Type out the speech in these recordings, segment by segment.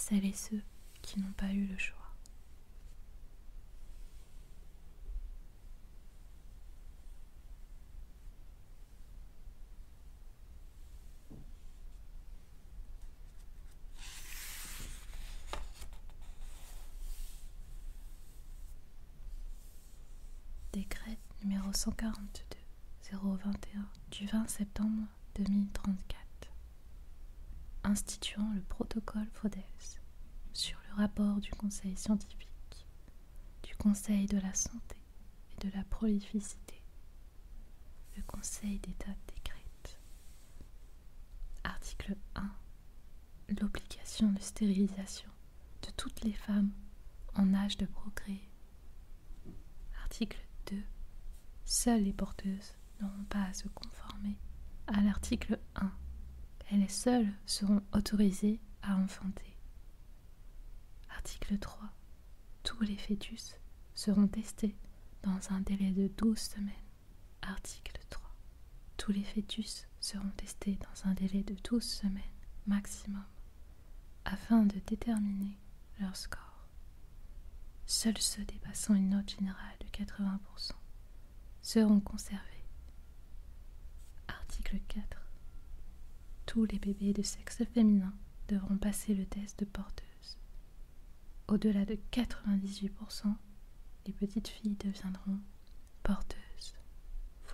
celles et ceux qui n'ont pas eu le choix. Décret numéro 142-021 du 20 septembre 2034 instituant le protocole FODES sur le rapport du Conseil scientifique, du Conseil de la santé et de la prolificité. Le Conseil d'État décrète. Article 1. L'obligation de stérilisation de toutes les femmes en âge de procréer. Article 2. Seules les porteuses n'auront pas à se conformer à l'article 1. Elles seules seront autorisées à enfanter. Article 3. Tous les fœtus seront testés dans un délai de 12 semaines. Article 3. Tous les fœtus seront testés dans un délai de 12 semaines maximum afin de déterminer leur score. Seuls ceux dépassant une note générale de 80% seront conservés. Article 4. Tous les bébés de sexe féminin devront passer le test de porteuse. Au-delà de 98%, les petites filles deviendront porteuses.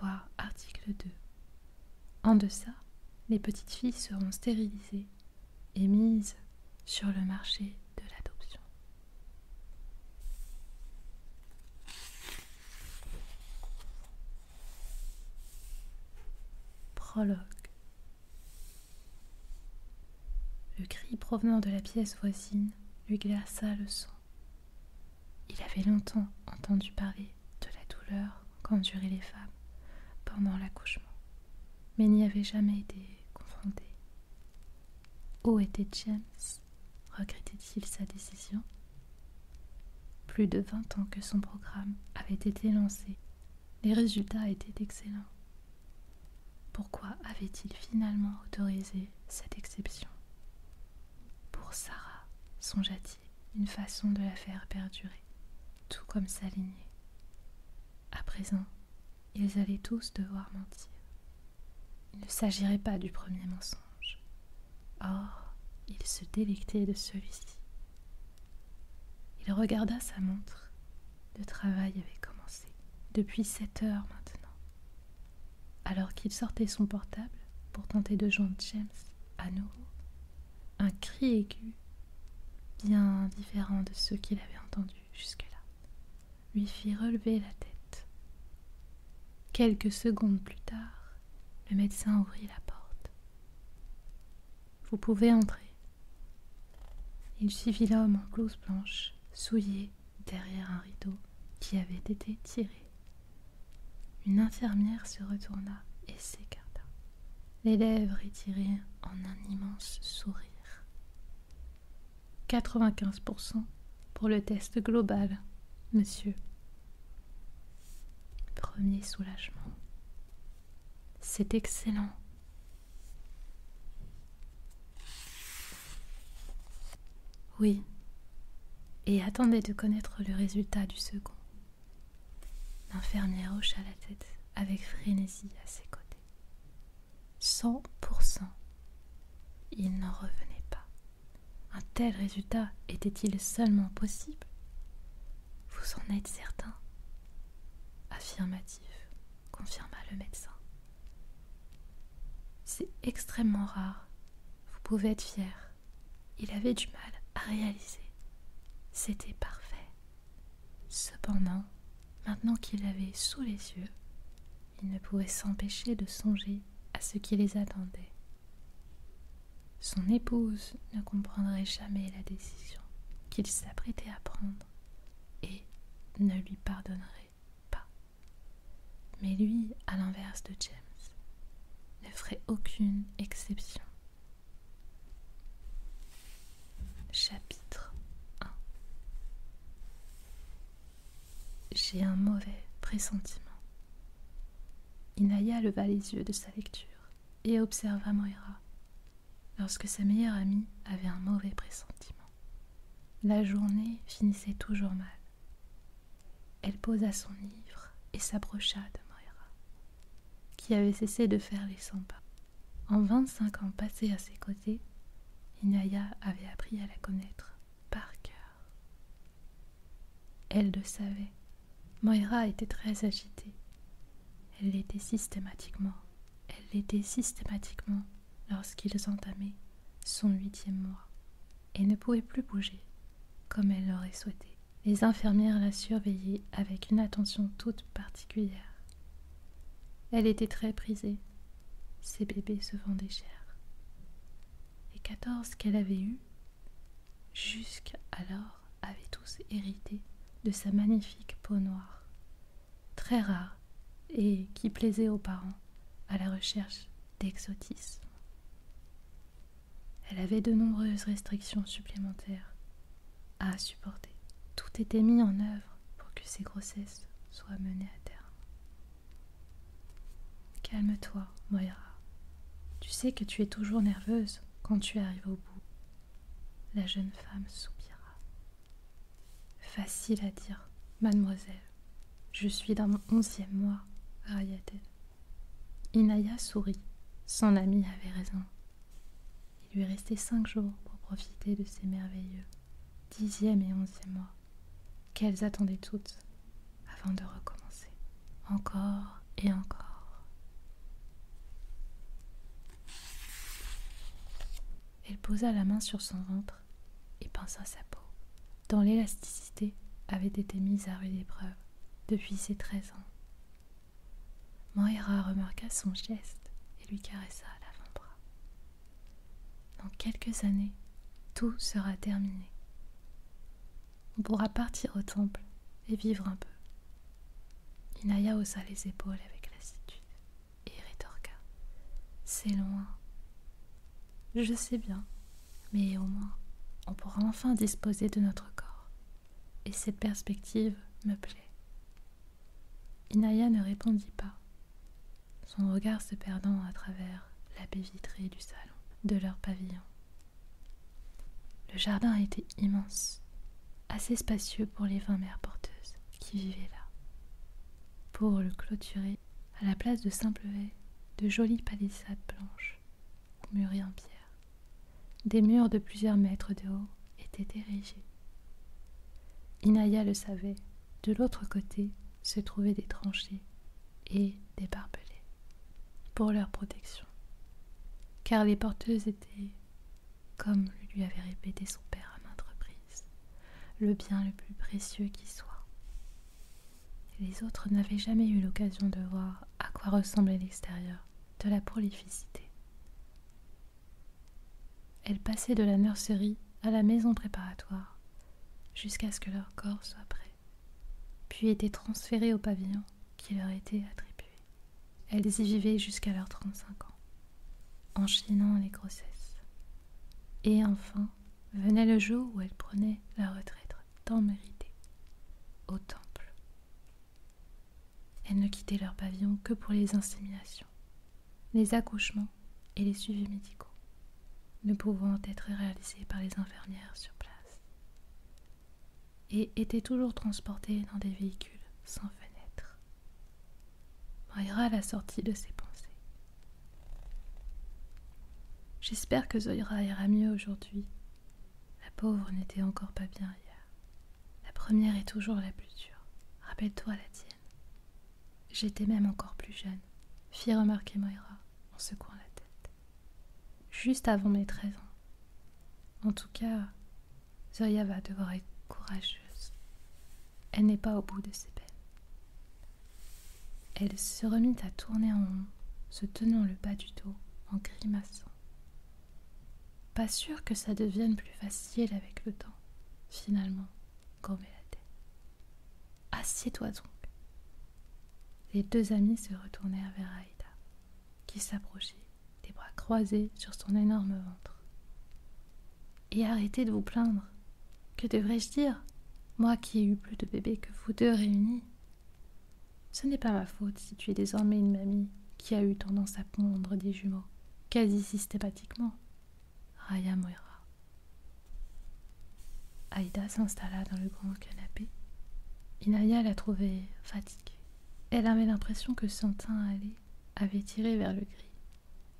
Voir article 2. En deçà, les petites filles seront stérilisées et mises sur le marché de l'adoption. Prologue. Le cri provenant de la pièce voisine lui glaça le sang. Il avait longtemps entendu parler de la douleur qu'enduraient les femmes pendant l'accouchement, mais n'y avait jamais été confronté. Où était James? Regrettait-il sa décision? Plus de 20 ans que son programme avait été lancé, les résultats étaient excellents. Pourquoi avait-il finalement autorisé cette exception? Pour Sarah, songea-t-il, une façon de la faire perdurer, tout comme sa lignée. À présent, ils allaient tous devoir mentir. Il ne s'agirait pas du premier mensonge. Or, il se délectait de celui-ci. Il regarda sa montre. Le travail avait commencé depuis 7 heures maintenant. Alors qu'il sortait son portable pour tenter de joindre James à nouveau, un cri aigu, bien différent de ceux qu'il avait entendus jusque-là, lui fit relever la tête. Quelques secondes plus tard, le médecin ouvrit la porte. « Vous pouvez entrer. » Il suivit l'homme en blouse blanche, souillé derrière un rideau qui avait été tiré. Une infirmière se retourna et s'écarta, les lèvres étirées en un immense sourire. 95% pour le test global, monsieur. Premier soulagement. C'est excellent. Oui, et attendez de connaître le résultat du second. L'infirmière hocha la tête avec frénésie à ses côtés. 100%. Il n'en revenait pas. Un tel résultat était-il seulement possible? Vous en êtes certain? Affirmatif, confirma le médecin. C'est extrêmement rare. Vous pouvez être fier. Il avait du mal à réaliser. C'était parfait. Cependant, maintenant qu'il l'avait sous les yeux, il ne pouvait s'empêcher de songer à ce qui les attendait. Son épouse ne comprendrait jamais la décision qu'il s'apprêtait à prendre et ne lui pardonnerait pas. Mais lui, à l'inverse de James, ne ferait aucune exception. Chapitre 1. J'ai un mauvais pressentiment. Inaya leva les yeux de sa lecture et observa Moira lorsque sa meilleure amie avait un mauvais pressentiment. La journée finissait toujours mal. Elle posa son livre et s'approcha de Moira, qui avait cessé de faire les 100 pas. En 25 ans passés à ses côtés, Inaya avait appris à la connaître par cœur. Elle le savait. Moira était très agitée. Elle l'était systématiquement lorsqu'ils entamaient son 8e mois et ne pouvait plus bouger comme elle l'aurait souhaité. Les infirmières la surveillaient avec une attention toute particulière. Elle était très prisée. Ses bébés se vendaient cher. Les 14 qu'elle avait eus, jusqu'alors, avaient tous hérité de sa magnifique peau noire, très rare et qui plaisait aux parents à la recherche d'exotisme. Elle avait de nombreuses restrictions supplémentaires à supporter. Tout était mis en œuvre pour que ses grossesses soient menées à terme. Calme-toi, Moira. Tu sais que tu es toujours nerveuse quand tu arrives au bout. La jeune femme soupira. Facile à dire, mademoiselle. Je suis dans mon 11e mois, railla-t-elle. Inaya sourit. Son amie avait raison. Il lui restait 5 jours pour profiter de ces merveilleux 10e et 11e mois qu'elles attendaient toutes avant de recommencer. Encore et encore. Elle posa la main sur son ventre et pinça sa peau, dont l'élasticité avait été mise à rude épreuve depuis ses 13 ans. Moira remarqua son geste et lui caressa l'avant-bras. Dans quelques années, tout sera terminé. On pourra partir au temple et vivre un peu. Inaya haussa les épaules avec lassitude et rétorqua. C'est loin. Je sais bien, mais au moins, on pourra enfin disposer de notre corps. Et cette perspective me plaît. Inaya ne répondit pas, son regard se perdant à travers la baie vitrée du salon de leur pavillon. Le jardin était immense, assez spacieux pour les 20 mères porteuses qui vivaient là. Pour le clôturer, à la place de simples haies, de jolies palissades blanches, murées en pierre. Des murs de plusieurs mètres de haut étaient érigés. Inaya le savait, de l'autre côté se trouvaient des tranchées et des barbelés pour leur protection, car les porteuses étaient, comme lui avait répété son père à maintes reprises, le bien le plus précieux qui soit. Les autres n'avaient jamais eu l'occasion de voir à quoi ressemblait l'extérieur de la prolificité. Elles passaient de la nurserie à la maison préparatoire jusqu'à ce que leur corps soit prêt, puis étaient transférées au pavillon qui leur était attribué. Elles y vivaient jusqu'à leurs 35 ans, enchaînant les grossesses. Et enfin, venait le jour où elles prenaient la retraite tant méritée, au temple. Elles ne quittaient leur pavillon que pour les inséminations, les accouchements et les suivis médicaux, ne pouvant être réalisés par les infirmières sur place, et étaient toujours transportées dans des véhicules sans fenêtre. Moira la sortit de ses pensées. J'espère que Zoïra ira mieux aujourd'hui. La pauvre n'était encore pas bien hier. La première est toujours la plus dure. Rappelle-toi la tienne. J'étais même encore plus jeune, fit remarquer Moira en secouant la tête. Juste avant mes 13 ans. En tout cas, Zoya va devoir être courageuse. Elle n'est pas au bout de ses peines. Elle se remit à tourner en rond, se tenant le bas du dos, en grimaçant. Pas sûr que ça devienne plus facile avec le temps, finalement, gommait la tête. Assieds-toi donc. Les deux amies se retournèrent vers Aïda, qui s'approchait, les bras croisés sur son énorme ventre. Et arrêtez de vous plaindre. Que devrais-je dire, moi qui ai eu plus de bébés que vous deux réunis? Ce n'est pas ma faute si tu es désormais une mamie qui a eu tendance à pondre des jumeaux, quasi systématiquement, railla Moira. Aïda s'installa dans le grand canapé. Inaya la trouvait fatiguée. Elle avait l'impression que son teint hâlé avait tiré vers le gris,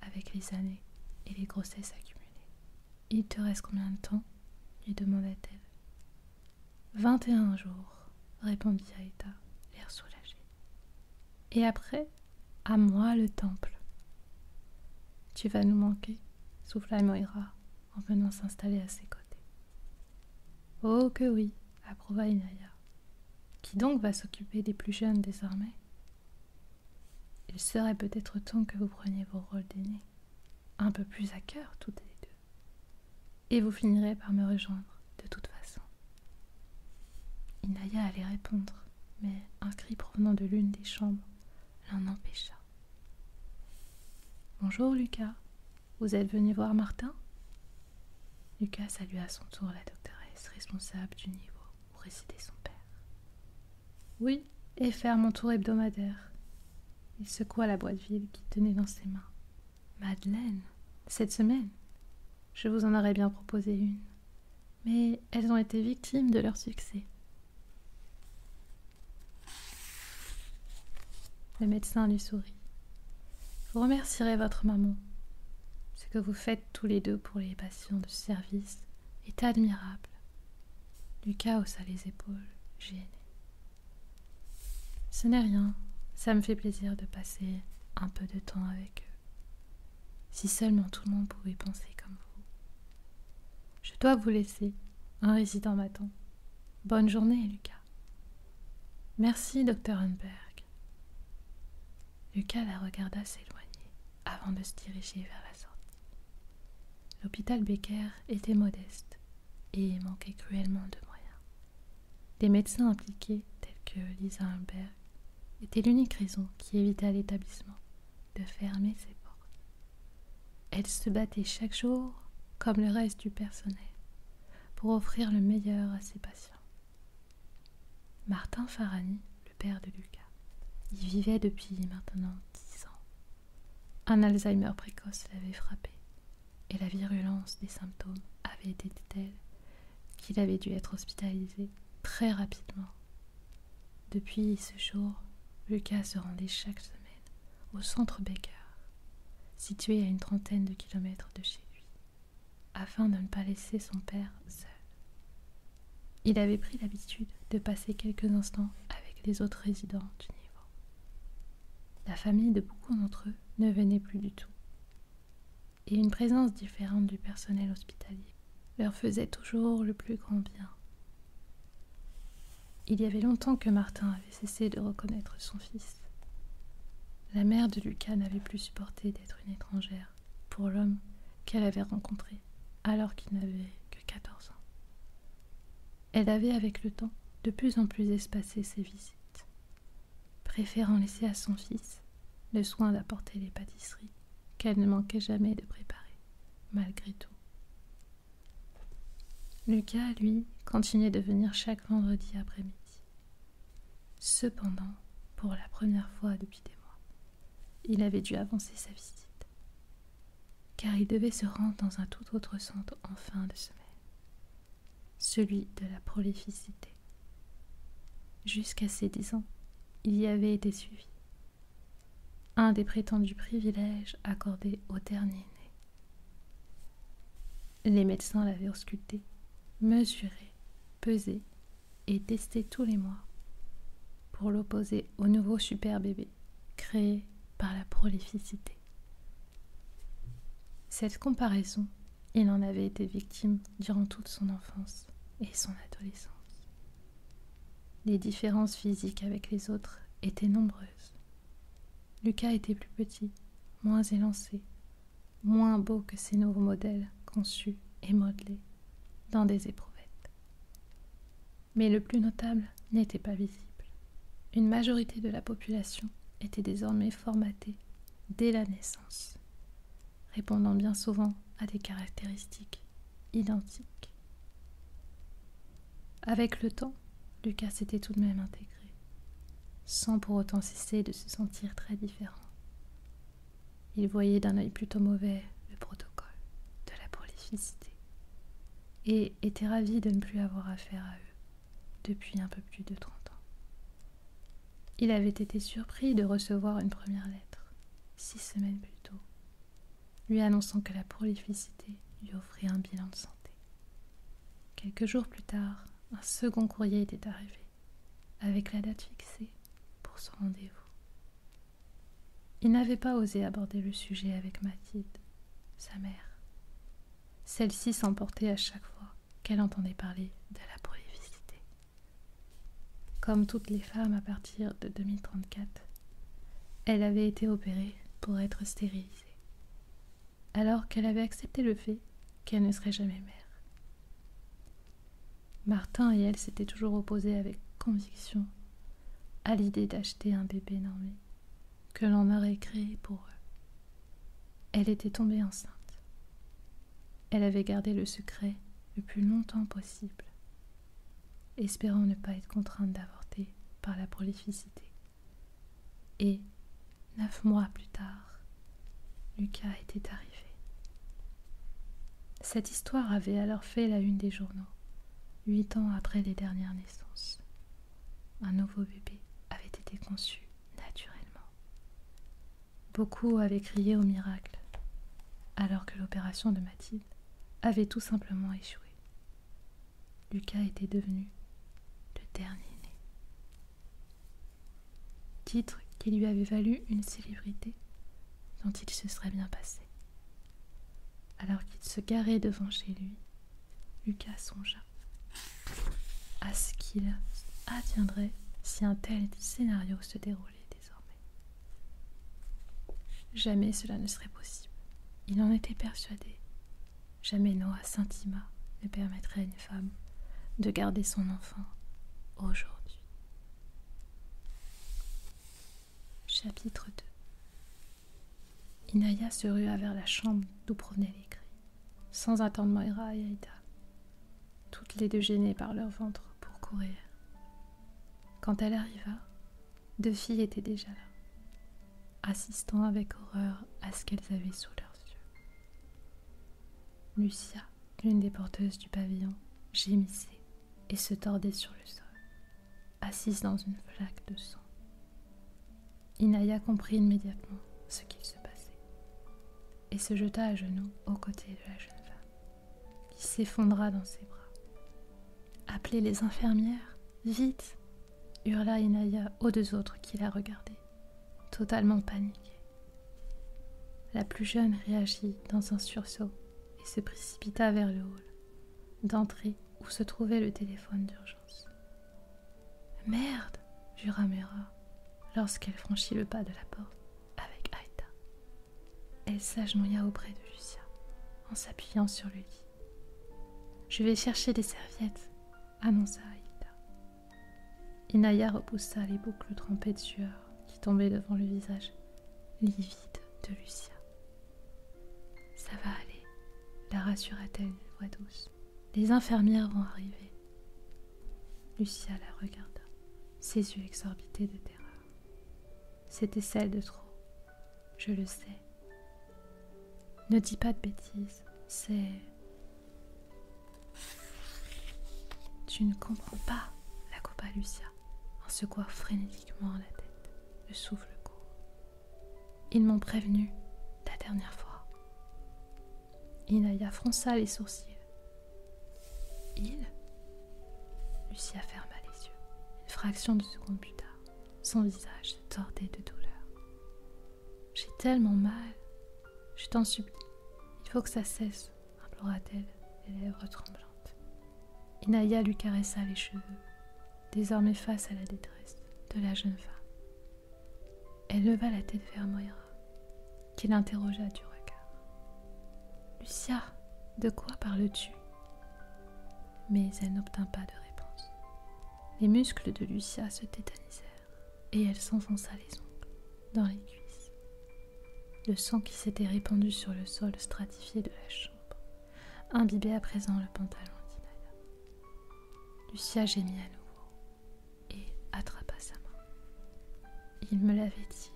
avec les années et les grossesses accumulées. « Il te reste combien de temps ?» lui demanda-t-elle. 21 jours, répondit Aïda, l'air soulagé. Et après, à moi le temple. Tu vas nous manquer, souffla Moïra en venant s'installer à ses côtés. Oh que oui, approuva Inaya. Qui donc va s'occuper des plus jeunes désormais? Il serait peut-être temps que vous preniez vos rôles d'aînés, un peu plus à cœur toutes les deux. Et vous finirez par me rejoindre, de toute façon. Inaya allait répondre, mais un cri provenant de l'une des chambres l'en empêcha. « Bonjour Lucas, vous êtes venu voir Martin ?» Lucas salua à son tour la doctoresse responsable du niveau où résidait son père. « Oui, et faire mon tour hebdomadaire. » Il secoua la boîte vide qu'il tenait dans ses mains. « Madeleine, cette semaine, je vous en aurais bien proposé une, mais elles ont été victimes de leur succès. » Le médecin lui sourit. « Vous remercierez votre maman. Ce que vous faites tous les deux pour les patients de service est admirable. » Lucas haussa les épaules, gêné. « Ce n'est rien, ça me fait plaisir de passer un peu de temps avec eux. Si seulement tout le monde pouvait penser comme vous. Je dois vous laisser, un résident m'attend. Bonne journée, Lucas. » « Merci, docteur Hunberg. » Lucas la regarda s'éloigner avant de se diriger vers la sortie. L'hôpital Becker était modeste et manquait cruellement de moyens. Les médecins impliqués, tels que Lisa Hunberg, étaient l'unique raison qui évita à l'établissement de fermer ses portes. Elle se battait chaque jour, comme le reste du personnel, pour offrir le meilleur à ses patients. Martin Farani, le père de Lucas, y vivait depuis maintenant 10 ans. Un Alzheimer précoce l'avait frappé, et la virulence des symptômes avait été telle qu'il avait dû être hospitalisé très rapidement. Depuis ce jour, Lucas se rendait chaque semaine au centre Becker, situé à une 30aine de kilomètres de chez lui, afin de ne pas laisser son père seul. Il avait pris l'habitude de passer quelques instants avec les autres résidents du niveau. La famille de beaucoup d'entre eux ne venait plus du tout, et une présence différente du personnel hospitalier leur faisait toujours le plus grand bien. Il y avait longtemps que Martin avait cessé de reconnaître son fils. La mère de Lucas n'avait plus supporté d'être une étrangère pour l'homme qu'elle avait rencontré alors qu'il n'avait que 14 ans. Elle avait avec le temps de plus en plus espacé ses visites, préférant laisser à son fils le soin d'apporter les pâtisseries qu'elle ne manquait jamais de préparer, malgré tout. Lucas, lui, continuait de venir chaque vendredi après-midi. Cependant, pour la première fois depuis des mois, il avait dû avancer sa visite, car il devait se rendre dans un tout autre centre en fin de semaine, celui de la prolificité. Jusqu'à ses 10 ans, il y avait été suivi, un des prétendus privilèges accordés au dernier-né. Les médecins l'avaient ausculté, mesuré, pesé et testé tous les mois pour l'opposer au nouveau super bébé créé par la prolificité. Cette comparaison, il en avait été victime durant toute son enfance et son adolescence. Les différences physiques avec les autres étaient nombreuses. Lucas était plus petit, moins élancé, moins beau que ces nouveaux modèles conçus et modelés dans des éprouvettes. Mais le plus notable n'était pas visible. Une majorité de la population était désormais formatée dès la naissance, répondant bien souvent à des caractéristiques identiques. Avec le temps, Lucas s'était tout de même intégré, sans pour autant cesser de se sentir très différent. Il voyait d'un œil plutôt mauvais le protocole de la prolificité et était ravi de ne plus avoir affaire à eux depuis un peu plus de 30 ans. Il avait été surpris de recevoir une première lettre, 6 semaines plus tôt, lui annonçant que la prolificité lui offrait un bilan de santé. Quelques jours plus tard, un second courrier était arrivé, avec la date fixée pour son rendez-vous. Il n'avait pas osé aborder le sujet avec Mathilde, sa mère. Celle-ci s'emportait à chaque fois qu'elle entendait parler de la prolificité. Comme toutes les femmes à partir de 2034, elle avait été opérée pour être stérilisée, alors qu'elle avait accepté le fait qu'elle ne serait jamais mère. Martin et elle s'étaient toujours opposés avec conviction à l'idée d'acheter un bébé normé que l'on aurait créé pour eux. Elle était tombée enceinte. Elle avait gardé le secret le plus longtemps possible, espérant ne pas être contrainte d'avorter par la prolificité. Et 9 mois plus tard, Lucas était arrivé. Cette histoire avait alors fait la une des journaux, 8 ans après les dernières naissances. Un nouveau bébé avait été conçu naturellement. Beaucoup avaient crié au miracle, alors que l'opération de Mathilde avait tout simplement échoué. Lucas était devenu le dernier-né. Titre qui lui avait valu une célébrité dont il se serait bien passé. Alors qu'il se garait devant chez lui, Lucas songea à ce qu'il adviendrait si un tel scénario se déroulait désormais. Jamais cela ne serait possible. Il en était persuadé. Jamais Noah Saint-Ima ne permettrait à une femme de garder son enfant aujourd'hui. Chapitre 2. Inaya se rua vers la chambre d'où provenaient les cris, sans attendre Moira et Aïda, toutes les deux gênées par leur ventre pour courir. Quand elle arriva, 2 filles étaient déjà là, assistant avec horreur à ce qu'elles avaient sous leurs yeux. Lucia, l'une des porteuses du pavillon, gémissait et se tordait sur le sol, assise dans une flaque de sang. Inaya comprit immédiatement ce qu'il se passait et se jeta à genoux aux côtés de la jeune femme, qui s'effondra dans ses bras. « Appelez les infirmières, vite !» hurla Inaya aux 2 autres qui la regardaient, totalement paniquées. La plus jeune réagit dans un sursaut et se précipita vers le hall d'entrée où se trouvait le téléphone d'urgence. « Merde !» jura Mera lorsqu'elle franchit le pas de la porte avec Aïda. Elle s'agenouilla auprès de Lucia en s'appuyant sur le lit. « Je vais chercher des serviettes !» annonça Aïda. Inaya repoussa les boucles trempées de sueur qui tombaient devant le visage livide de Lucia. « Ça va aller, la rassura-t-elle d'une voix douce. Les infirmières vont arriver. Lucia la regarda, ses yeux exorbités de terreur. C'était celle de trop, je le sais. Ne dis pas de bêtises, c'est... Tu ne comprends pas, la coupa Lucia, en secouant frénétiquement la tête, le souffle court. Ils m'ont prévenu la dernière fois. Inaya fronça les sourcils. Il? Lucia ferma les yeux. Une fraction de seconde plus tard, son visage se tordait de douleur. J'ai tellement mal. Je t'en supplie. Il faut que ça cesse, implora-t-elle, les lèvres tremblantes. Inaya lui caressa les cheveux, désormais face à la détresse de la jeune femme. Elle leva la tête vers Moira, qui l'interrogea du regard. « Lucia, de quoi parles-tu » Mais elle n'obtint pas de réponse. Les muscles de Lucia se tétanisèrent et elle s'enfonça les ongles dans les cuisses. Le sang qui s'était répandu sur le sol stratifié de la chambre imbibait à présent le pantalon d'Inaya. Lucia gémit à nouveau et attrapa sa main. « Il me l'avait dit.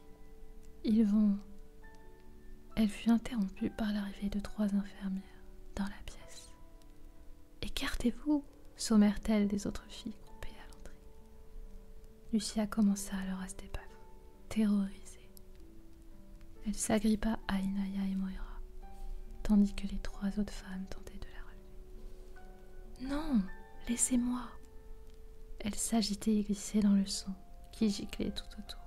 Ils vont... » Elle fut interrompue par l'arrivée de 3 infirmières dans la pièce Écartez-vous, sommèrent-elles des autres filles groupées à l'entrée. Lucia commença alors à se débattre, terrorisée. Elle s'agrippa à Inaya et Moira, tandis que les 3 autres femmes tentaient de la relever. « Non, laissez-moi !» Elle s'agitait et glissait dans le sang qui giclait tout autour.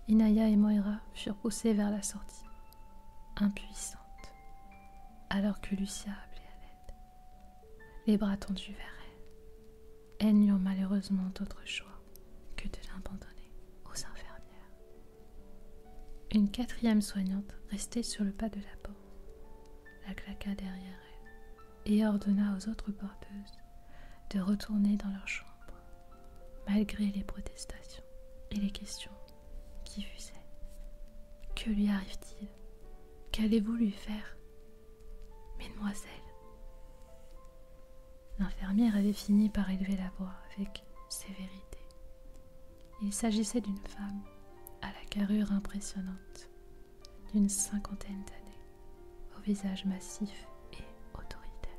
Inaya et Moira furent poussées vers la sortie, impuissantes, alors que Lucia appelait à l'aide, les bras tendus vers elle. Elles n'eurent malheureusement d'autre choix que de l'abandonner aux infirmières. Une 4e soignante restait sur le pas de la porte, la claqua derrière elle et ordonna aux autres porteuses de retourner dans leur chambre, malgré les protestations et les questions qui fusaient. Que lui arrive-t-il? Qu'allez-vous lui faire, mesdemoiselles? L'infirmière avait fini par élever la voix avec sévérité. Il s'agissait d'une femme à la carrure impressionnante, d'une 50aine d'années, au visage massif et autoritaire.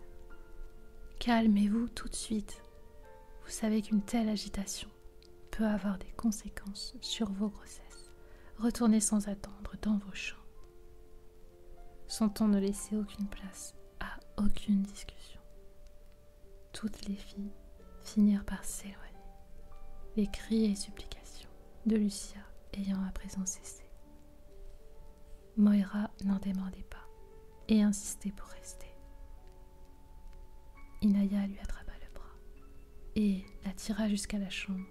Calmez-vous tout de suite. Vous savez qu'une telle agitation peut avoir des conséquences sur vos grossesses. Retournez sans attendre dans vos chambres. Son ton ne laissait aucune place à aucune discussion. Toutes les filles finirent par s'éloigner, les cris et supplications de Lucia ayant à présent cessé. Moira n'en demandait pas et insistait pour rester. Inaya lui attrapa le bras et la tira jusqu'à la chambre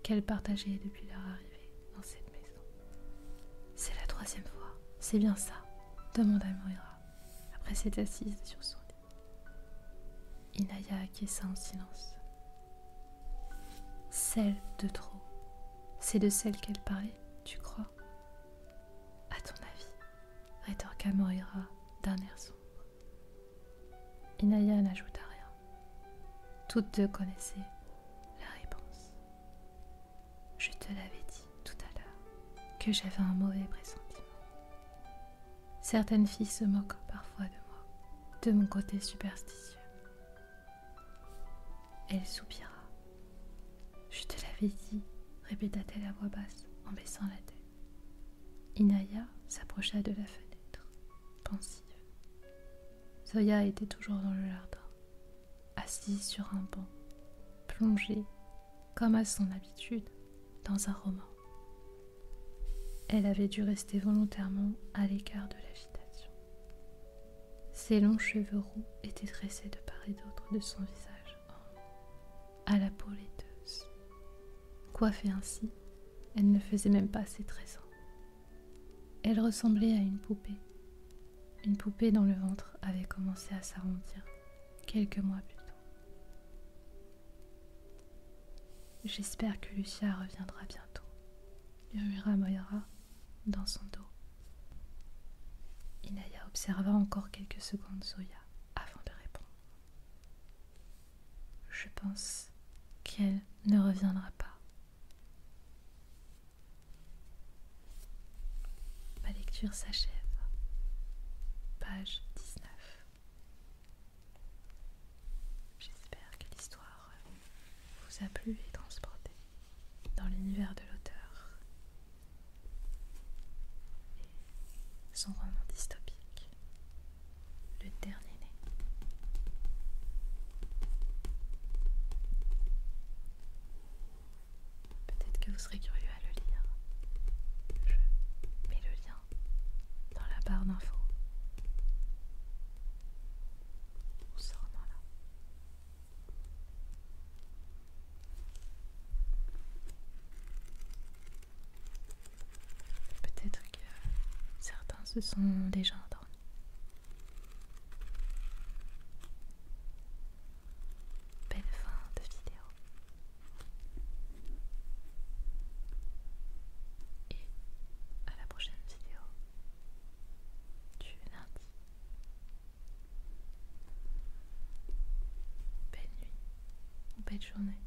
qu'elle partageait depuis leur arrivée dans cette maison. « C'est la 3e fois, c'est bien ça ?» demanda Moira, après s'être assise sur son lit. Inaya acquiesça en silence. « Celle de trop. C'est de celle qu'elle parlait, tu crois ?»« À ton avis ?» rétorqua Moira d'un air sombre. Inaya n'ajouta rien. Toutes deux connaissaient la réponse. « Je te l'avais dit tout à l'heure que j'avais un mauvais pressentiment. Certaines filles se moquent parfois de moi, de mon côté superstitieux. » Elle soupira. « Je te l'avais dit, » répéta-t-elle à voix basse en baissant la tête. Inaya s'approcha de la fenêtre, pensive. Zoya était toujours dans le jardin, assise sur un banc, plongée, comme à son habitude, dans un roman. Elle avait dû rester volontairement à l'écart de l'agitation. Ses longs cheveux roux étaient tressés de part et d'autre de son visage, à la peau laiteuse. Coiffée ainsi, elle ne faisait même pas ses 13 ans. Elle ressemblait à une poupée dont le ventre avait commencé à s'arrondir quelques mois plus tôt. « J'espère que Lucia reviendra bientôt », murmura Moira dans son dos. Inaya observa encore quelques secondes Zoya avant de répondre. « Je pense qu'elle ne reviendra pas. » Ma lecture s'achève. Page 19. J'espère que l'histoire vous a plu et transporté dans l'univers de l'auteur et son roman dystopique, Le Dernier Né. Peut-être que vous serez curieux à le lire. Je mets le lien dans la barre d'infos. Ce roman-là. Peut-être que certains se sont déjà endormis. Belle fin de vidéo. Et à la prochaine vidéo du lundi. Belle nuit ou belle journée.